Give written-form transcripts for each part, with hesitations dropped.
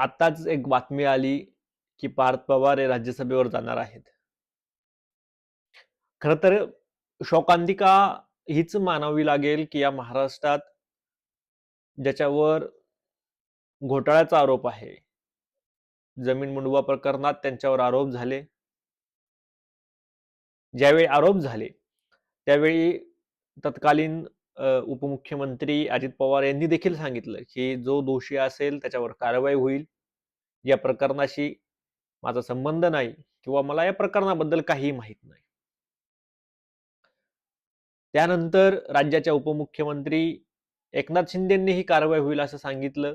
आताच एक बातमी आली की पार्थ पवार हे राज्यसभेवर जाणार आहेत. खरं तर शोकांतिका हीच मानावी लागेल की या महाराष्ट्रात ज्याच्यावर घोटाळ्याचा आरोप आहे, जमीन मुंडवा प्रकरणात त्यांच्यावर आरोप झाले. ज्यावेळी आरोप झाले त्यावेळी तत्कालीन उपमुख्यमंत्री अजित पवार यांनी देखील सांगितलं की जो दोषी असेल त्याच्यावर कारवाई होईल. या प्रकरणाशी माझा संबंध नाही किंवा मला या प्रकरणाबद्दल काहीही माहित नाही. त्यानंतर राज्याच्या उपमुख्यमंत्री एकनाथ शिंदेंनी ही कारवाई होईल असं सांगितलं.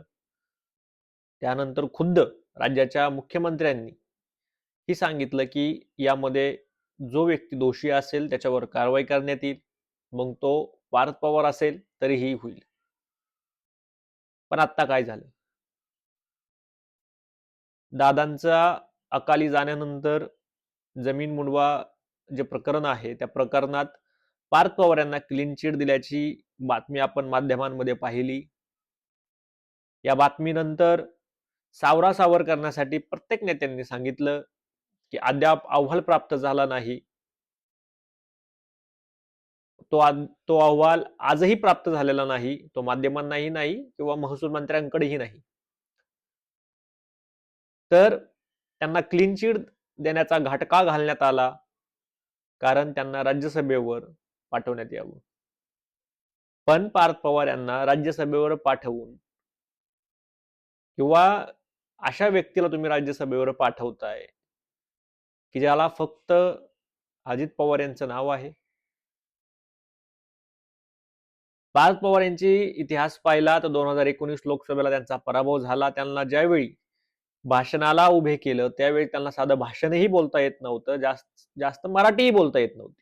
त्यानंतर खुद्द राज्याच्या मुख्यमंत्र्यांनी ही सांगितलं की यामध्ये जो व्यक्ती दोषी असेल त्याच्यावर कारवाई करण्यात येईल, मग तो पार्थ पवार असेल तरीही होईल. पण आता काय झालं, दादांचा अकाली जाण्यानंतर जमीन मुंडवा जे प्रकरण आहे त्या प्रकरणात पार्थ पवार यांना क्लीन चिट दिल्याची बातमी आपण माध्यमांमध्ये पाहिली. या बातमीनंतर सावरासावर करण्यासाठी प्रत्येक नेत्यांनी सांगितलं की अद्याप अहवाल प्राप्त झाला नाही. तो अहवाल आजही प्राप्त झालेला नाही. तो माध्यमांनाही नाही किंवा महसूल मंत्र्यांकडेही नाही. तर त्यांना क्लीन चिट देण्याचा घाटका घालण्यात आला, कारण त्यांना राज्यसभेवर पाठवण्यात यावं. पण पार्थ पवार यांना राज्यसभेवर पाठवून किंवा अशा व्यक्तीला तुम्ही राज्यसभेवर पाठवताय की ज्याला फक्त अजित पवार यांचं नाव आहे. पार्थ पवार यांची इतिहास पाहिला तर 2019 लोकसभेला त्यांचा पराभव झाला. त्यांना ज्यावेळी भाषणाला उभे केलं त्यावेळी त्यांना साधं भाषणही बोलता येत नव्हतं, जास्त मराठीही बोलता येत नव्हती.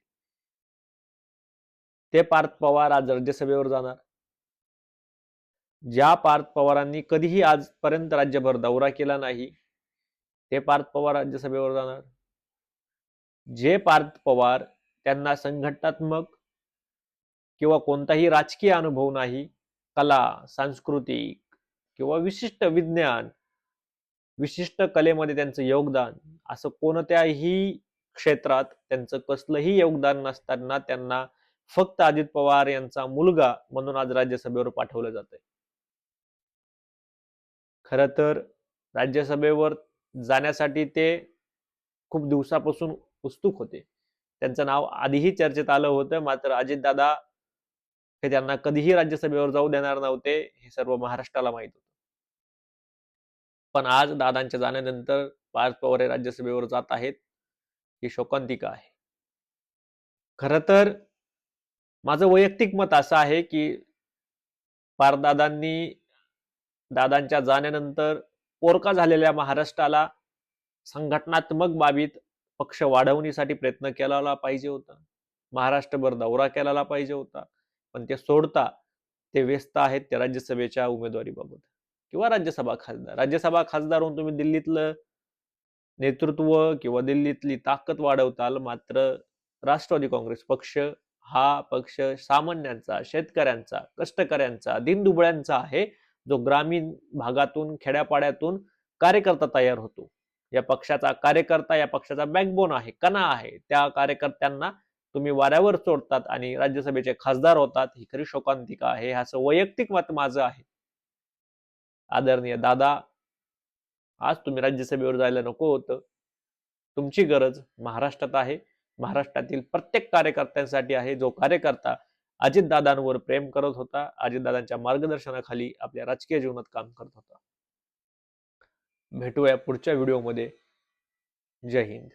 ते पार्थ पवार आज राज्यसभेवर जाणार. ज्या पार्थ पवारांनी कधीही आजपर्यंत राज्यभर दौरा केला नाही ते पार्थ पवार राज्यसभेवर जाणार. जे पार्थ पवार त्यांना संघटनात्मक किंवा कोणताही राजकीय अनुभव नाही, कला, सांस्कृतिक किंवा विशिष्ट विज्ञान, विशिष्ट कलेमध्ये त्यांचं योगदान, असं कोणत्याही क्षेत्रात त्यांचं कसलंही योगदान नसताना त्यांना फक्त अजित पवार यांचा मुलगा म्हणून आज राज्यसभेवर पाठवलं जातंय. खरं तर राज्यसभेवर जाण्यासाठी ते खूप दिवसापासून उत्सुक होते. त्यांचं नाव आधीही चर्चेत आलं होतं, मात्र अजितदादा हे त्यांना कधीही राज्यसभेवर जाऊ देणार नव्हते, हे सर्व महाराष्ट्राला माहित होतं. पण आज दादांच्या जाण्यानंतर पार्थ पवार हे राज्यसभेवर जात आहेत, ही शोकांतिका आहे. खरं तर माझं वैयक्तिक मत असं आहे की पार्थदादांनी दादांच्या जाण्यानंतर पोरका झालेल्या महाराष्ट्राला संघटनात्मक बाबीत पक्ष वाढवण्यासाठी प्रयत्न केला पाहिजे होता. महाराष्ट्रभर दौरा केला पाहिजे होता. पण ते सोडता ते व्यस्त आहेत त्या राज्यसभेच्या उमेदवारीबाबत किंवा राज्यसभा खासदार होऊन तुम्ही दिल्लीतलं नेतृत्व किंवा दिल्लीतली ताकद वाढवताल, मात्र राष्ट्रवादी काँग्रेस पक्ष हा पक्ष सामान्यांचा, शेतकऱ्यांचा, कष्टकऱ्यांचा, दीनदुबळ्यांचा आहे, जो ग्रामीण भागातून, खेड्यापाड्यातून कार्यकर्ता तयार होतो. या पक्षाचा कार्यकर्ता या पक्षाचा बॅकबोन आहे, कणा आहे. त्या कार्यकर्त्यांना तुम्ही वाऱ्यावर सोडतात आणि राज्यसभेचे खासदार होतात, ही खरी शोकांतिका आहे. असं वैयक्तिक मत माझं आहे. आदरणीय दादा, आज तुम्ही राज्यसभेवर जायला नको होतं. तुमची गरज महाराष्ट्रात आहे, महाराष्ट्रातील प्रत्येक कार्यकर्त्यांसाठी आहे, जो कार्यकर्ता अजितदादांवर प्रेम करत होता, अजितदादांच्या मार्गदर्शनाखाली आपल्या राजकीय जीवनात काम करत होता. भेटूया पुढच्या व्हिडिओमध्ये. जय हिंद.